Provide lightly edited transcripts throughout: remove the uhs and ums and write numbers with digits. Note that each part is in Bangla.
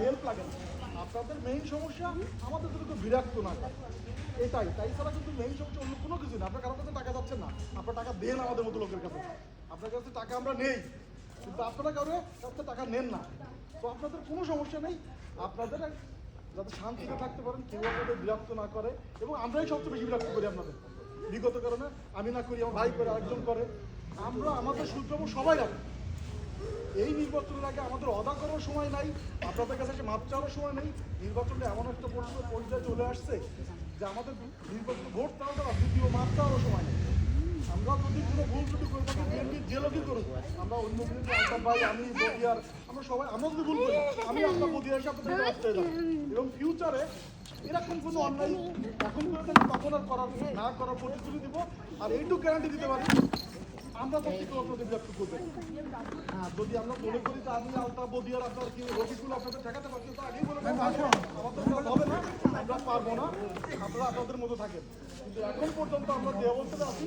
হেল্প লাগে না। আপনাদের মেইন সমস্যা আমাদের যদি বিরক্ত না করে, এটাই। তাই ছাড়া কিন্তু মেইন সমস্যা অন্য কোনো কিছু না। আপনার কারোর কাছে টাকা যাচ্ছেন না, আপনার টাকা দেন আমাদের মতো লোকের কাছে। আপনার কাছে টাকা আমরা নেই, কিন্তু আপনারা কারো কাছে টাকা নেন না। তো আপনাদের কোনো সমস্যা নেই। আপনাদের যাতে শান্তিতে থাকতে পারেন, কেউ আপনাদের বিরক্ত না করে, এবং আমরাই সবচেয়ে বেশি বিরক্ত করি আপনাদের বিগত কারণে। আমি না করি, আমার ভাই করে, আরেকজন করে। আমরা আমাদের সূত্রমূল সবাই রাখি। এই নির্বাচনের আগে আমাদের অদা করার সময় নাই, আপনাদের কাছে এসে মাপ চাওয়ার সময় নেই। নির্বাচনটা এমন একটা পর্যায়ে চলে আসছে যে আমাদের নির্বাচন ভোট চাওয়াটা দ্বিতীয় মাপ চাওয়ারও সময় নেই। আমরা যদি কোনো ভুল ত্রুটি করে থাকি, বিএনপি যে লোকই করুক, আমরা অন্য বিএনপি আলতাফ ভাই, আমি বদিয়ার, আমরা সবাই, আমরা যদি ভুল করি, আমি আপনার বদিয়ার এসে আপনাদের রাস্তায় যাব। এবং ফিউচারে এরকম কোনো অন্যায় এখন করে থাকি তখন আর করার না করার প্রতিশ্রুতি দিব। আর এইটুকু গ্যারান্টি দিতে পারি, আমরা তো কেউ আপনাদের বিরক্ত করবেন। হ্যাঁ, যদি আমরা মনে করি যে আমি আলতাফ বদিয়ার আপনার কি রফিকুল আপনাদের ঠেকাতে পারছি, তো আগেই বলে আমাদের হবে না, আমরা পারবো না, আপনারা আপনাদের মতো থাকেন। কিন্তু এখন পর্যন্ত আমরা যে অবস্থাতে আছি,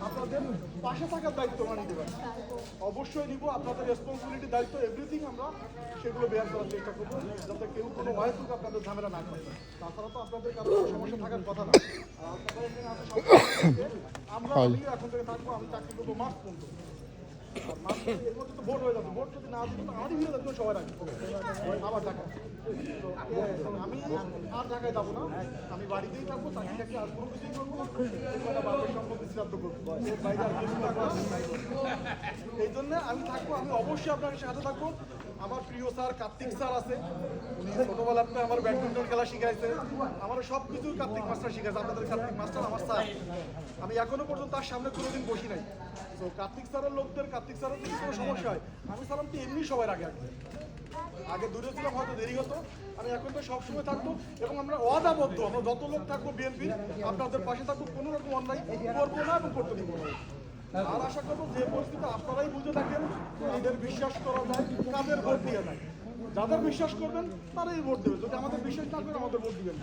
আপনাদের পাশে থাকার দায়িত্ব আমরা নিতে পারি, অবশ্যই নিব। আপনাদের রেসপন্সিবিলিটি, দায়িত্ব, এভরিথিং আমরা সেগুলো বেয়ার করার চেষ্টা করবো, যাতে কেউ কোনো ভয়সুক আপনাদের ঝামেলা না করে। তাছাড়া তো আপনাদের কারো সমস্যা থাকার কথা না। আমরা এখন থেকে থাকবো, আমি চাকরি করবো মাস পর্যন্ত। এর মধ্যে তো ভোট হয়ে যাবে, ভোট যদি না দিত আমারই হয়ে যাবে সবার আগে আবার ঢাকা। আমি আর ঢাকায় যাবো না, আমি বাড়িতেই থাকবো, চাকরি চাকরি আর কোনো কিছুই করবো না, বাবার সম্পত্তি শ্রাদ্ধ করবো, এর বাইরে আর কিছু থাকবো। এই জন্য আমি থাকবো, আমি অবশ্যই আপনার সাথে থাকবো। আমার প্রিয় স্যার কার্তিক স্যার আছে, উনি ছোটবেলাতে আমার ব্যাডমিন্টন খেলা শিখাইছে, আমার সব কিছু কার্তিক মাস্টার শিখাইছে। আপনাদের কার্তিক মাস্টার আমার স্যার, আমি এখনো পর্যন্ত তার সামনে কোনোদিন বসি নাই। তো কার্তিক স্যারের লোকদের, কার্তিক স্যারের যদি কোনো সমস্যা হয়, আমি সালাম তো এমনি সবাই আগে দূরে ছিলাম, হয়তো দেরি হতো, আমি এখন তো সবসময় থাকবো। এবং আমরা অদাবদ্ধ, আমরা যত লোক থাকবো বিএনপি আপনাদের পাশে থাকবো, কোনো রকম অন্যায় করবো না এবং করতে দিব না। আর আশা করবো যে পরিস্থিতি আপনারাই বুঝে থাকেন, এদের বিশ্বাস করা যায়, কাদের ভোট দিয়ে যায়। যাদের বিশ্বাস করবেন তারাই ভোট দেবে, যদি আমাদের বিশ্বাস না করেন আমাদের ভোট দিবেন।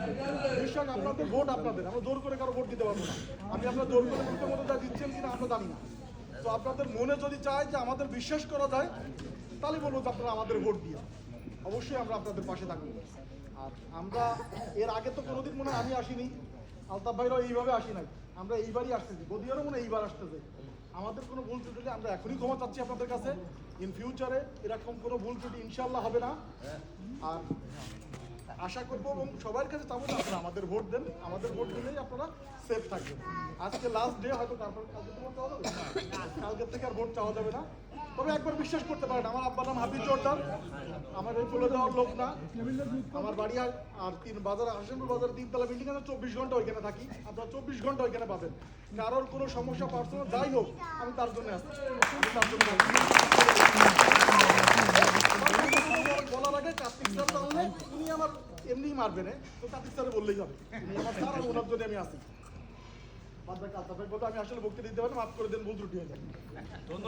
বিশ্বাস আপনাদের, ভোট আপনাদের, আমরা জোর করে কারো ভোট দিতে পারবো না। আমি আপনার জোর করে ভোটের মধ্যে যা দিচ্ছেন কিনা আমরা জানি না। তো আপনাদের মনে যদি চায় যে আমাদের বিশ্বাস করা যায়, তাহলে বলবো যে আপনারা আমাদের ভোট দিয়ে, অবশ্যই আমরা আপনাদের পাশে থাকবো। আর আমরা এর আগে তো কোনোদিন মনে হয় আমি আসিনি, আলতাফ ভাইরাও এইভাবে আসি নাই, আমরা এইবারই আসতেছি, বদিয়ারও মনে এইবার আসতেছে। আমাদের কোনো ভুল ত্রুটি হলে আমরা এখনই ক্ষমা চাচ্ছি আপনাদের কাছে। ইন ফিউচারে এরকম কোনো ভুল ত্রুটি ইনশাল্লাহ হবে না। আর আশা করবো এবং সবার কাছে চাবো আপনারা আমাদের ভোট দেন, আমাদের ভোট দিলেই আপনারা সেফ থাকবেন। আজকে লাস্ট ডে, হয়তো তারপর কালকে তো ভোট চাওয়া যাবে, কালকের থেকে আর ভোট চাওয়া যাবে না। তবে একবার বিশ্বাস করতে পারেন, আমার আব্বার নাম হাফিজ জোরদার, আমার এই বলে দেওয়ার লোক না। আমার বাড়ি আর বাজার, হাসিমপুর বাজার 3 তলা বিল্ডিং আছে, 24 ঘন্টা ওইখানে থাকি, আপনারা 24 ঘন্টা ওইখানে পাবেন। কারোর কোনো সমস্যা পার্সোনাল যাই হোক, আমি তার জন্য আসছি, বলার আগে কার্তিক স্যার তাহলে উনি আমার এমনিই মারবেন, তো কার্তিক স্যারে বললেই হবে, উনি আমার স্যার, আর ওনার জন্য আমি আসি। বাদ বাকি আলতাফ ভাই বলতে আমি আসলে বক্তৃতা দিতে পারি, মাফ করে দেন, ভুল ত্রুটি হয়ে যায়।